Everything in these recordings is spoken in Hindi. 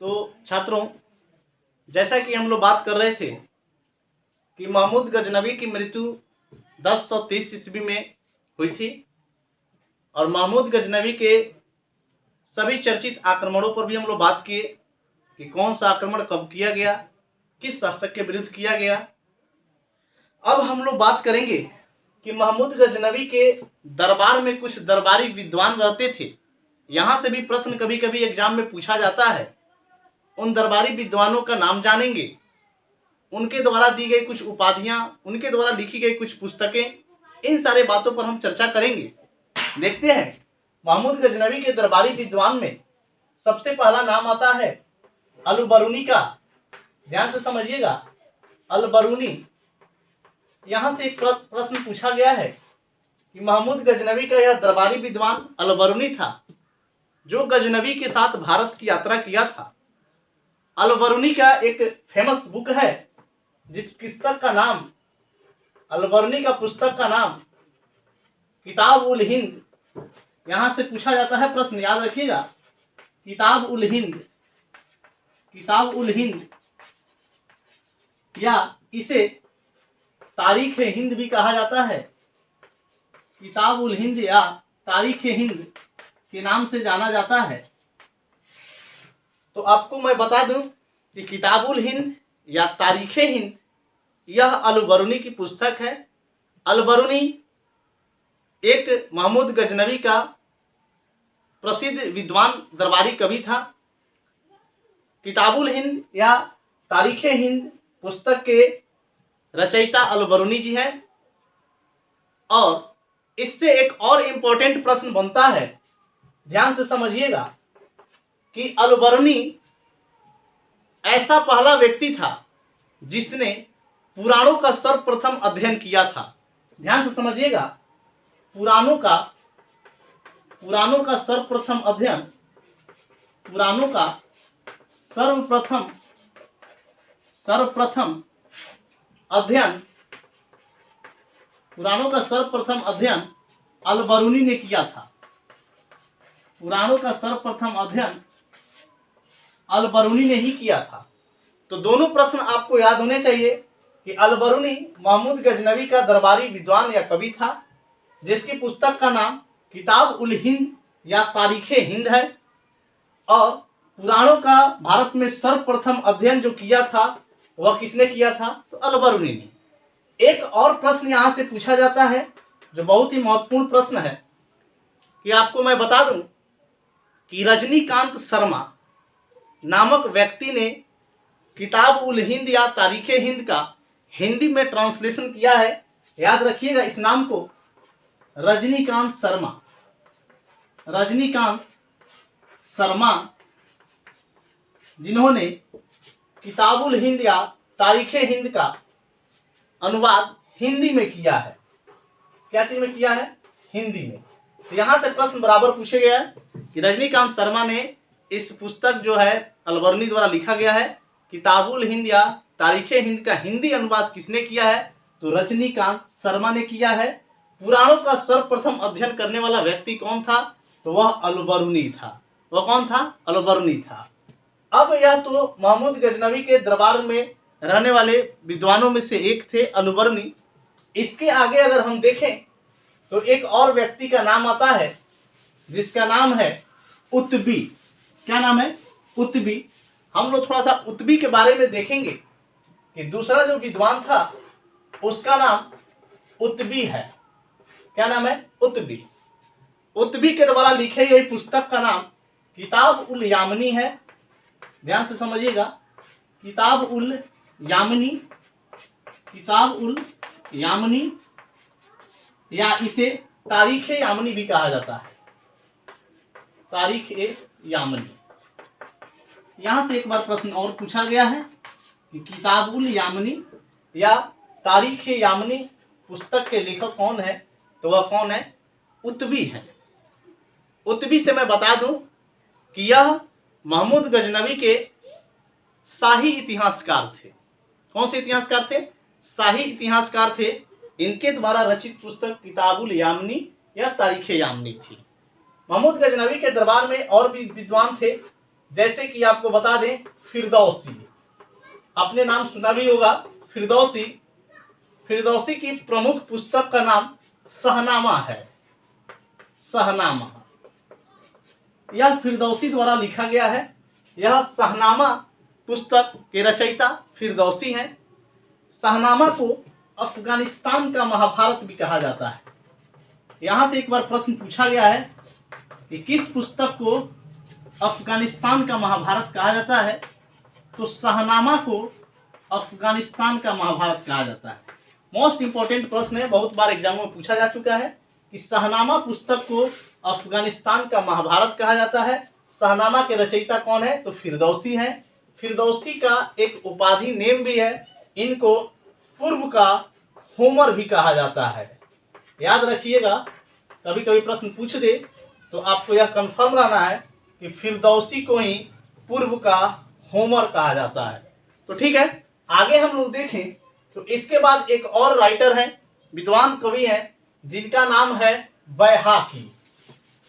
तो छात्रों, जैसा कि हम लोग बात कर रहे थे कि महमूद गजनवी की मृत्यु 1030 ईस्वी में हुई थी और महमूद गजनवी के सभी चर्चित आक्रमणों पर भी हम लोग बात किए कि कौन सा आक्रमण कब किया गया, किस शासक के विरुद्ध किया गया। अब हम लोग बात करेंगे कि महमूद गजनवी के दरबार में कुछ दरबारी विद्वान रहते थे। यहाँ से भी प्रश्न कभी कभी एग्जाम में पूछा जाता है। उन दरबारी विद्वानों का नाम जानेंगे, उनके द्वारा दी गई कुछ उपाधियां, उनके द्वारा लिखी गई कुछ पुस्तकें, इन सारे बातों पर हम चर्चा करेंगे। देखते हैं महमूद गजनवी के दरबारी विद्वान में सबसे पहला नाम आता है अल-बरूनी का। ध्यान से समझिएगा, अल-बरूनी। यहां से एक प्रश्न पूछा गया है कि महमूद गजनवी का यह दरबारी विद्वान अल-बरूनी था जो गजनवी के साथ भारत की यात्रा किया था। अल-बरूनी का एक फेमस बुक है जिस पुस्तक का नाम, अल-बरूनी का पुस्तक का नाम किताब-उल-हिंद। यहां से पूछा जाता है प्रश्न, याद रखिएगा, किताब-उल-हिंद, किताब-उल-हिंद, या इसे तारीख-ए-हिंद भी कहा जाता है। किताब-उल-हिंद या तारीख-ए-हिंद के नाम से जाना जाता है। तो आपको मैं बता दूं कि किताब-उल-हिंद या तारीख-ए-हिंद यह अल-बरूनी की पुस्तक है। अल-बरूनी एक महमूद गजनवी का प्रसिद्ध विद्वान दरबारी कवि था। किताब-उल-हिंद या तारीख-ए-हिंद पुस्तक के रचयिता अल-बरूनी जी हैं। और इससे एक और इम्पोर्टेंट प्रश्न बनता है, ध्यान से समझिएगा, कि अल-बरूनी ऐसा पहला व्यक्ति था जिसने पुराणों का सर्वप्रथम अध्ययन किया था। ध्यान से समझिएगा, पुराणों का सर्वप्रथम अध्ययन, पुराणों का सर्वप्रथम अध्ययन, पुराणों का सर्वप्रथम अध्ययन अल-बरूनी ने किया था। पुराणों का सर्वप्रथम अध्ययन अल-बरूनी ने ही किया था। तो दोनों प्रश्न आपको याद होने चाहिए कि अल-बरूनी महमूद गजनवी का दरबारी विद्वान या कवि था जिसकी पुस्तक का नाम किताब-उल-हिंद या तारीख-ए-हिंद है, और पुराणों का भारत में सर्वप्रथम अध्ययन जो किया था वह किसने किया था? तो अल-बरूनी ने। एक और प्रश्न यहां से पूछा जाता है जो बहुत ही महत्वपूर्ण प्रश्न है कि आपको मैं बता दूं कि रजनीकांत शर्मा नामक व्यक्ति ने किताब-उल-हिंद या तारीख-ए-हिंद का हिंदी में ट्रांसलेशन किया है। याद रखिएगा इस नाम को, रजनीकांत शर्मा। रजनीकांत शर्मा जिन्होंने किताब-उल-हिंद या तारीख-ए-हिंद का अनुवाद हिंदी में किया है। क्या चीज में किया है? हिंदी में। तो यहां से प्रश्न बराबर पूछे गया है कि रजनीकांत शर्मा ने इस पुस्तक जो है अल-बरूनी द्वारा लिखा गया है किताब-उल-हिंद या तारीख-ए-हिंद का हिंदी अनुवाद किसने किया है? तो रजनीकांत शर्मा ने किया है। पुराणों का सर्वप्रथम अध्ययन करने वाला व्यक्ति कौन था? तो वह अल-बरूनी था। वह कौन था? अल-बरूनी था। अब यह तो महमूद गजनवी के दरबार में रहने वाले विद्वानों में से एक थे अल-बरूनी। इसके आगे अगर हम देखें तो एक और व्यक्ति का नाम आता है जिसका नाम है उतबी। क्या नाम है? उतबी। हम लोग थोड़ा सा उतबी के बारे में देखेंगे कि दूसरा जो विद्वान था उसका नाम उतबी है। क्या नाम है? उतबी। उतबी के द्वारा लिखी गई पुस्तक का नाम किताब-उल-यामनी है। ध्यान से समझिएगा, किताब-उल-यामनी, किताब-उल-यामनी या इसे तारीख-ए-यामनी भी कहा जाता है। तारीख-ए-यामनी। यहां से एक बार प्रश्न और पूछा गया है कि किताब-उल-यामनी या तारीख-ए-यामनी पुस्तक के लेखक कौन है? तो वह कौन है? उतबी है। उतबी से मैं बता दूं कि यह महमूद गजनवी के शाही इतिहासकार थे। कौन से इतिहासकार थे? शाही इतिहासकार थे। इनके द्वारा रचित पुस्तक किताब-उल-यामनी या तारीख-ए-यामनी थी। महमूद गजनवी के दरबार में और भी विद्वान थे जैसे कि आपको बता दें फिरदौसी, आपने नाम सुना भी होगा फिरदौसी। फिरदौसी की प्रमुख पुस्तक का नाम शहनामा है। शहनामा यह फिरदौसी द्वारा लिखा गया है। यह शहनामा पुस्तक के रचयिता फिरदौसी हैं। शहनामा को अफगानिस्तान का महाभारत भी कहा जाता है। यहाँ से एक बार प्रश्न पूछा गया है कि किस पुस्तक को अफगानिस्तान का महाभारत कहा जाता है, तो शहनामा को अफगानिस्तान का महाभारत कहा जाता है। मोस्ट इंपॉर्टेंट प्रश्न है, बहुत बार एग्जाम में पूछा जा चुका है कि शहनामा पुस्तक को अफगानिस्तान का महाभारत कहा जाता है। शहनामा के रचयिता कौन है, तो फिरदौसी है। फिरदौसी का एक उपाधि नेम भी है, इनको पूर्व का होमर भी कहा जाता है। याद रखिएगा, कभी कभी प्रश्न पूछ दे तो आपको यह कंफर्म रहना है कि फिरदौसी को ही पूर्व का होमर कहा जाता है। तो ठीक है, आगे हम लोग देखें तो इसके बाद एक और राइटर हैं, विद्वान कवि हैं, जिनका नाम है बैहाकी।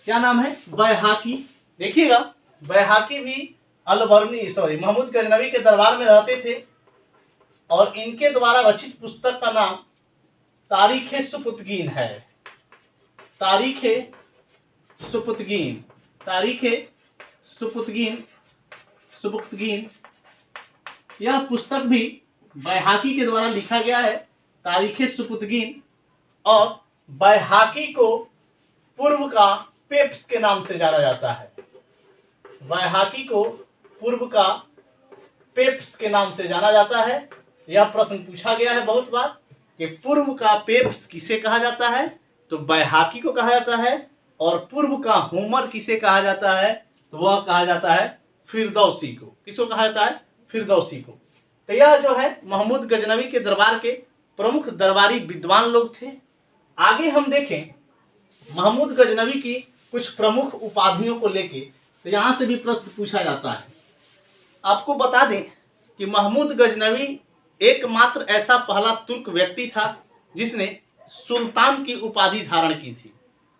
क्या नाम है, बैहाकी। देखिएगा, बैहाकी भी महमूद गजनवी के दरबार में रहते थे और इनके द्वारा रचित पुस्तक का नाम तारीखे सुपुतगीन है। तारीखे सुपुतगीन, तारीखे सुपुतगीन यह पुस्तक भी बैहाकी के द्वारा लिखा गया है, तारीखे सुपुतगीन। और बैहाकी को पूर्व का पेप्स के नाम से जाना जाता है। बैहाकी को पूर्व का पेप्स के नाम से जाना जाता है। यह प्रश्न पूछा गया है बहुत बार कि पूर्व का पेप्स किसे कहा जाता है, तो बैहाकी को कहा जाता है। और पूर्व का होमर किसे कहा जाता है, तो वह कहा जाता है फिरदौसी को। किसको कहा जाता है, फिरदौसी को। तो यह जो है महमूद गजनवी के दरबार के प्रमुख दरबारी विद्वान लोग थे। आगे हम देखें महमूद गजनवी की कुछ प्रमुख उपाधियों को लेके, तो यहाँ से भी प्रश्न पूछा जाता है। आपको बता दें कि महमूद गजनवी एकमात्र ऐसा पहला तुर्क व्यक्ति था जिसने सुल्तान की उपाधि धारण की थी।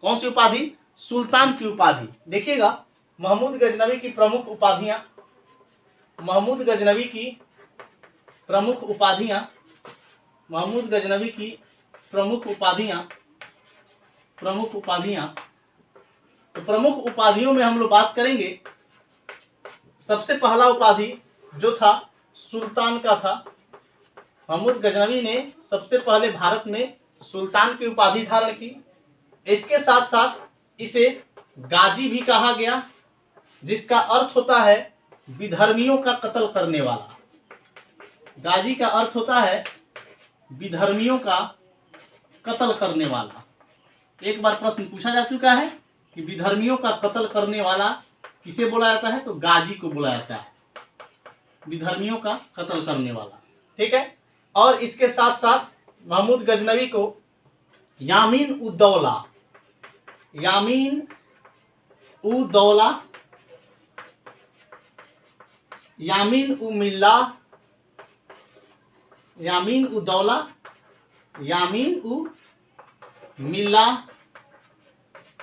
कौन सी उपाधि, सुल्तान की उपाधि। देखिएगा, महमूद गजनवी की प्रमुख उपाधियां, महमूद गजनवी की प्रमुख उपाधियां, महमूद गजनवी की प्रमुख उपाधियां, तो प्रमुख उपाधियों में हम लोग बात करेंगे। सबसे पहला उपाधि जो था सुल्तान का था। महमूद गजनवी ने सबसे पहले भारत में सुल्तान की उपाधि धारण की। इसके साथ साथ इसे गाजी भी कहा गया, जिसका अर्थ होता है विधर्मियों का कत्ल करने वाला। गाजी का अर्थ होता है विधर्मियों का कत्ल करने वाला। एक बार प्रश्न पूछा जा चुका है कि विधर्मियों का कत्ल करने वाला किसे बोला जाता है, तो गाजी को बोला जाता है, विधर्मियों का कत्ल करने वाला। ठीक है। और इसके साथ साथ महमूद गजनवी को यामीन उद्दौला, यामीन उद्दौला, यामीन उमिल्ला, यामीन उद्दौला, यामीन उमिल्ला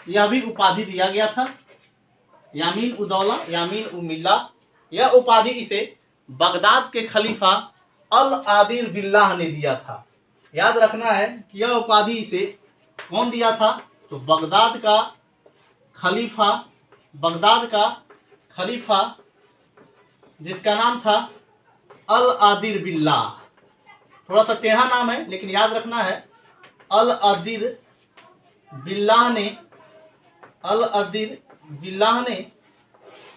यह भी उपाधि दिया गया था। यामीन उद्दौला, यामीन उमिल्ला, यह उपाधि इसे बगदाद के खलीफा अल आदिर बिल्लाह ने दिया था। याद रखना है कि यह उपाधि इसे कौन दिया था, तो बगदाद का खलीफा जिसका नाम था अल आदिर बिल्लाह। थोड़ा सा टेढ़ा नाम है लेकिन याद रखना है, अल आदिर बिल्लाह ने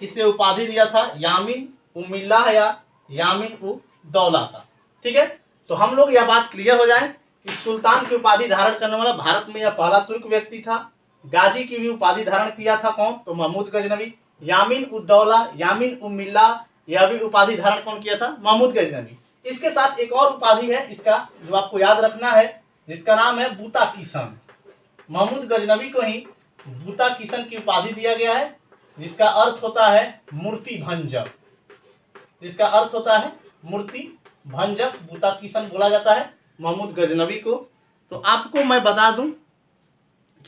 इसे उपाधि दिया था यामीन उमिल्लाह या यामीन उद्दौला का। ठीक है। तो हम लोग यह बात क्लियर हो जाए कि सुल्तान की उपाधि धारण करने वाला भारत में यह पहला तुर्क व्यक्ति था। गाजी की भी उपाधि धारण किया था कौन, तो महमूद गजनवी। यामीन उद्दौला, यामीन उमिल्ला, यह भी उपाधि धारण कौन किया था, महमूद गजनवी। इसके साथ एक और उपाधि है इसका जो आपको याद रखना है, जिसका नाम है बूता किशन। महमूद गजनवी को ही बूता किशन की उपाधि दिया गया है, जिसका अर्थ होता है मूर्ति भंजक, जिसका अर्थ होता है मूर्ति भंजक। बूता किशन बोला जाता है महमूद गजनवी को। तो आपको मैं बता दूं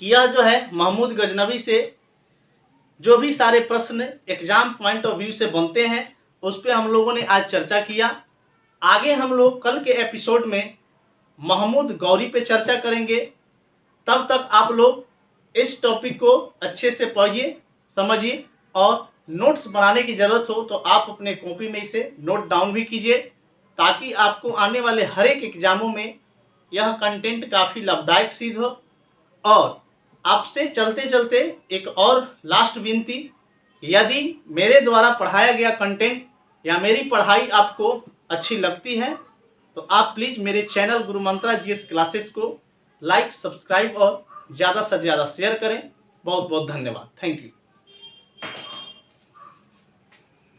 कि यह जो है महमूद गजनवी से जो भी सारे प्रश्न एग्जाम पॉइंट ऑफ व्यू से बनते हैं उस पर हम लोगों ने आज चर्चा किया। आगे हम लोग कल के एपिसोड में महमूद गौरी पे चर्चा करेंगे। तब तक आप लोग इस टॉपिक को अच्छे से पढ़िए, समझिए और नोट्स बनाने की ज़रूरत हो तो आप अपने कॉपी में इसे नोट डाउन भी कीजिए, ताकि आपको आने वाले हर एक एग्जामों में यह कंटेंट काफ़ी लाभदायक सिद्ध हो। और आपसे चलते चलते एक और लास्ट विनती, यदि मेरे द्वारा पढ़ाया गया कंटेंट या मेरी पढ़ाई आपको अच्छी लगती है तो आप प्लीज़ मेरे चैनल गुरु मंत्रा जीएस क्लासेस को लाइक, सब्सक्राइब और ज़्यादा से ज़्यादा शेयर करें। बहुत बहुत धन्यवाद। Thank you.